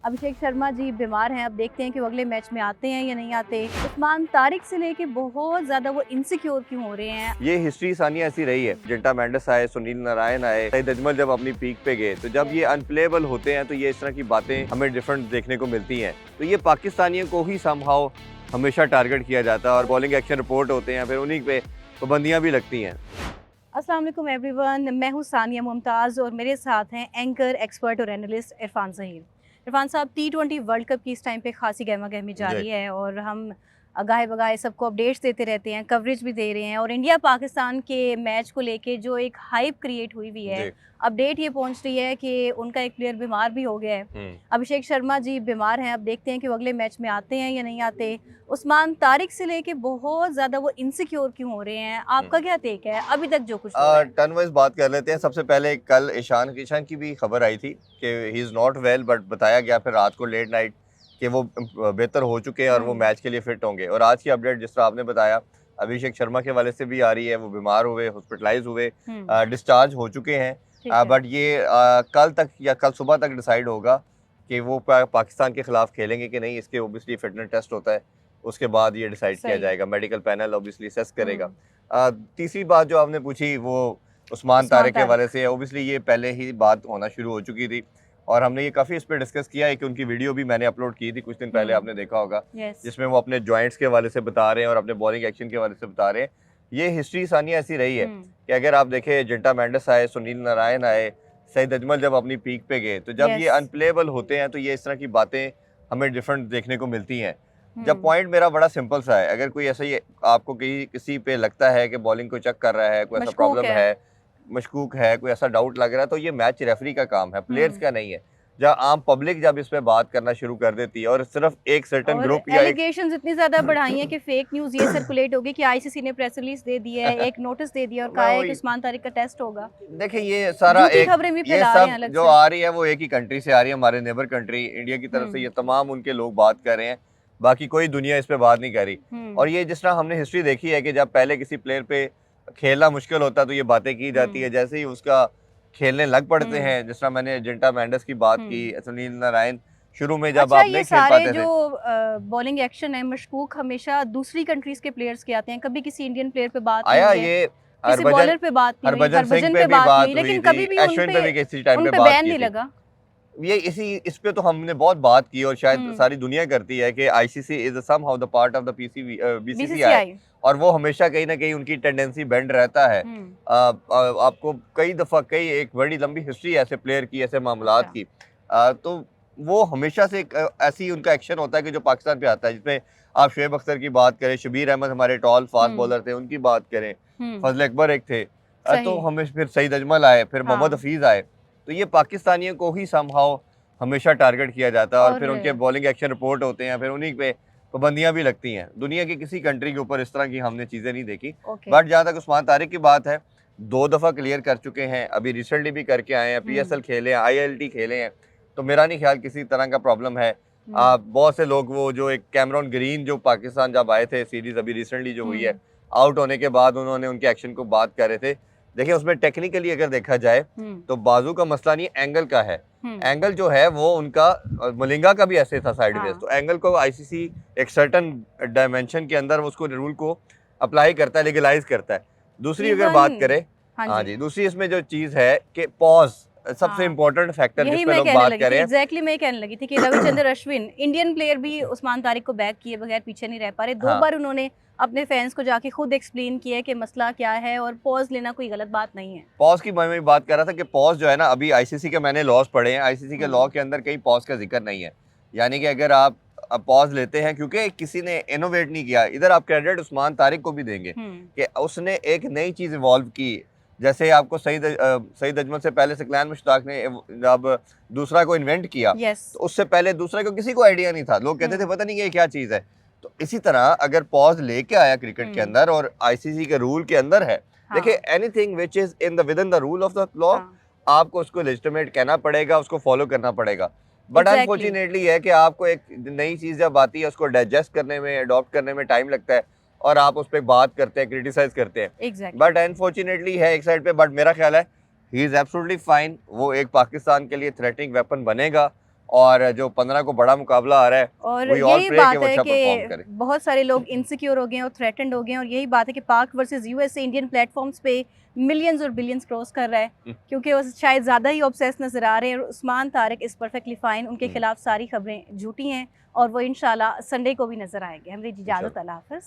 अभिषेक शर्मा जी बीमार हैं। अब देखते हैं कि वो अगले मैच में आते हैं या नहीं आते। उस्मान तारिक से लेके बहुत ज़्यादा वो इनसिक्योर क्यों हो रहे हैं? ये हिस्ट्री सानिया ऐसी रही है। जिंटा मेंडिस आए, सुनील नारायण आए, सईद अजमल जब अपनी पीक पे गए तो जब ये अनप्लेएबल होते हैं तो ये इस तरह की बातें हमें डिफरेंट देखने को मिलती हैं। तो ये पाकिस्तानियों को ही समहाउ हमेशा टारगेट किया जाता है और बॉलिंग एक्शन रिपोर्ट होते हैं, फिर उन्हीं पे पाबंदियां भी लगती हैं। अस्सलाम वालेकुम एवरीवन, मैं हूँ सानिया मुमताज़ और मेरे साथ हैं एंकर, एक्सपर्ट और एनालिस्ट इरफान ज़हीर। इरफान साहब, T20 वर्ल्ड कप की इस टाइम पे खासी गहमा गहमी जारी है और हम गाहे बगाहे सबको अपडेट्स देते रहते हैं, कवरेज भी दे रहे हैं। और इंडिया पाकिस्तान के मैच को लेके जो एक हाइप क्रिएट हुई हुई है, अपडेट ये पहुंच रही है कि उनका एक प्लेयर बीमार भी हो गया है। अभिषेक शर्मा जी बीमार हैं। अब देखते हैं कि वो अगले मैच में आते हैं या नहीं आते। उस्मान तारिक से लेके बहुत ज़्यादा वो इनसिक्योर क्यों हो रहे हैं? आपका क्या टेक है अभी तक जो कुछ हो रहा है? टर्न वाइज बात कर लेते हैं। सबसे पहले कल ईशान ईशान की भी खबर आई थी कि he is not well, but बताया गया फिर रात को लेट नाइट कि वो बेहतर हो चुके हैं और वो मैच के लिए फिट होंगे। और आज की अपडेट जिस तरह आपने बताया, अभिषेक शर्मा के वाले से भी आ रही है, वो बीमार हुए, हॉस्पिटलाइज हुए, डिस्चार्ज हो चुके हैं। बट ये कल तक या कल सुबह तक डिसाइड होगा कि वो पाकिस्तान के खिलाफ खेलेंगे कि नहीं। इसके ओबियसली फिटनेस टेस्ट होता है, उसके बाद ये डिसाइड किया जाएगा। मेडिकल पैनल ओबियसली असेस करेगा। तीसरी बात जो आपने पूछी वो उस्मान तारिक के हवाले से है। ओबियसली ये पहले ही बात होना शुरू हो चुकी थी और हमने ये काफ़ी इस पर डिस्कस किया है कि उनकी वीडियो भी मैंने अपलोड की थी कुछ दिन पहले, आपने देखा होगा, जिसमें वो अपने जॉइंट्स के हवाले से बता रहे हैं और अपने बॉलिंग एक्शन के हवाले से बता रहे हैं। ये हिस्ट्री सानिया ऐसी रही है कि अगर आप देखें, जिंटा मेंडिस आए, सुनील नारायण आए, सईद अजमल जब अपनी पीक पे गए तो जब ये अनप्लेएबल होते हैं तो ये इस तरह की बातें हमें डिफरेंट देखने को मिलती हैं। जब पॉइंट मेरा बड़ा सिंपल सा है, अगर कोई ऐसा ही आपको किसी पे लगता है कि बॉलिंग को चेक कर रहा है, कोई ऐसा प्रॉब्लम है, मशकूक है, कोई ऐसा डाउट लग रहा है, तो ये मैच रेफरी का काम है, प्लेयर्स का नहीं है। जब आम पब्लिक जब इस पे बात करना शुरू कर देती है और सिर्फ एक सर्टेन ग्रुप या एलिगेशंस इतनी ज्यादा बढ़ाई हैं कि फेक न्यूज ये सर्कुलेट होगी कि आईसीसी ने प्रेस रिलीज दे दी है, एक नोटिस दे दिया और कहा है कि उस्मान तारिक का टेस्ट होगा। देखिए, ये सारा खबरें भी ये सब जो आ रही है वो एक ही कंट्री से आ रही है, हमारे नेबर कंट्री इंडिया की तरफ से। ये तमाम उनके लोग बात कर रहे हैं, बाकी कोई दुनिया इस पे बात नहीं कर रही। और ये जिस तरह हमने हिस्ट्री देखी है कि जब पहले किसी प्लेयर पे खेलना मुश्किल होता तो ये बातें की जाती है, जैसे ही उसका खेलने लग पड़ते हैं। जिस तरह मैंने जिंटा मेंडिस की बात की, सुनील नारायण शुरू में जब आप नहीं खेल पाते थे। जो बॉलिंग एक्शन है, मशकूक हमेशा दूसरी कंट्रीज के प्लेयर्स के आते हैं, कभी किसी इंडियन प्लेयर पे बात आया, नहीं ये किसी बॉलर पे बात नहीं हुई, हरभजन पे बात नहीं, लेकिन कभी भी अश्विन पे भी किसी टाइम पे बैन नहीं लगा। ये इस पे तो हमने बहुत बात की और शायद सारी दुनिया करती है कि ICC is somehow the part of the BCCI और वो हमेशा कहीं ना कहीं उनकी टेंडेंसी बेंड रहता है। आपको कई दफा एक बड़ी लंबी हिस्ट्री ऐसे प्लेयर की, ऐसे मामलात की, तो वो हमेशा से ऐसी उनका एक्शन होता है कि जो पाकिस्तान पे आता है, जिसमें आप शुएब अख्तर की बात करें, शबीर अहमद हमारे टॉल फास्ट बॉलर थे, उनकी बात करें, फजल अकबर एक थे, तो हमें फिर सईद अजमल आए, फिर मोहम्मद हफीज आए। तो ये पाकिस्तानियों को ही समहाउ हमेशा टारगेट किया जाता है और फिर उनके बॉलिंग एक्शन रिपोर्ट होते हैं, फिर उन्हीं पे पाबंदियां भी लगती हैं। दुनिया की किसी कंट्री के ऊपर इस तरह की हमने चीज़ें नहीं देखी। बट जहाँ तक उस्मान तारिक की बात है, 2 दफ़ा क्लियर कर चुके हैं, अभी रिसेंटली भी करके आए हैं, PSL खेले हैं, ILT खेले हैं, तो मेरा नहीं ख्याल किसी तरह का प्रॉब्लम है। बहुत से लोग, वो जो एक कैमरॉन ग्रीन जो पाकिस्तान जब आए थे, सीरीज अभी रिसेंटली जो हुई है, आउट होने के बाद उन्होंने उनके एक्शन को बात कर रहे थे। देखिए, उसमें टेक्निकली अगर देखा जाए तो बाजू का मसला नहीं, एंगल का है। एंगल जो है वो उनका, मलिंगा का भी ऐसे था साइडवेज, तो एंगल को आईसीसी एक सर्टेन डायमेंशन के अंदर उसको रूल को अप्लाई करता है, लीगलाइज करता है। दूसरी अगर बात करें, हाँ जी, दूसरी इसमें जो चीज है कि पॉज सबसे इम्पोर्टेंट फैक्टर जिस पे लोग बात कर रहे हैं। एग्जैक्टली मैं कहने लगी थी कि रविचंद्र अश्विन, इंडियन प्लेयर भी उस्मान तारिक को बैक किए बगैर पीछे नहीं रह पा रहे। 2 बार उन्होंने अपने फैंस को जाके खुद एक्सप्लेन किया कि मसला क्या है और पॉज लेना कोई गलत बात नहीं है। पॉज की मैं बात कर रहा था कि पॉज जो है ना, अभी आईसीसी के मैंने लॉज पढ़े हैं, आईसीसी के लॉ के अंदर कहीं पॉज का जिक्र नहीं है। यानी कि अगर आप पॉज लेते हैं, क्योंकि किसी ने इनोवेट नहीं किया, इधर आप क्रेडिट उस्मान तारिक को भी देंगे कि उसने एक नई चीज इवॉल्व की। जैसे आपको सईद अजमल से पहले सिकलान मुश्ताक ने जब दूसरा को इन्वेंट किया, तो उससे पहले दूसरा को किसी को आइडिया नहीं था, लोग कहते थे पता नहीं ये क्या चीज है। तो इसी तरह अगर पॉज लेके आया क्रिकेट के अंदर और आईसीसी के रूल के अंदर है, देखिए, anything which is with in the rule of the law, आपको उसको लेजिटिमेट कहना पड़ेगा, उसको फॉलो करना पड़ेगा। बट अनफॉर्चुनेटली है कि आपको एक नई चीज जब आती है, उसको डाइजेस्ट करने में, अडॉप्ट करने में टाइम लगता है और आप उस पर बात करते हैं, क्रिटिसाइज करते हैं। बट अनफॉर्चुनेटली है एक साइड पे, बट मेरा ख्याल है ही इज एब्सोल्युटली फाइन। वो एक पाकिस्तान के लिए थ्रेटनिंग वेपन बनेगा और जो 15 को बड़ा मुकाबला आ रहा है, और we all यही pray कि बात वो है अच्छा perform करे। कि बहुत सारे लोग इनसिक्योर हो गए हैं और थ्रेटन्ड हो गए हैं, और यही बात है कि पाक वर्सेस यूएसए इंडियन प्लेटफॉर्म्स पे मिलियंस और बिलियंस क्रॉस कर रहा है, क्योंकि वो शायद ज़्यादा ही ऑब्सेस नज़र आ रहे हैं। और Usman Tariq is perfectly fine, उनके खिलाफ सारी खबरें झूठी हैं और वो इंशाल्लाह संडे को भी नज़र आएंगे। हमारी इजाज़त, अल्लाह हाफ़िज़।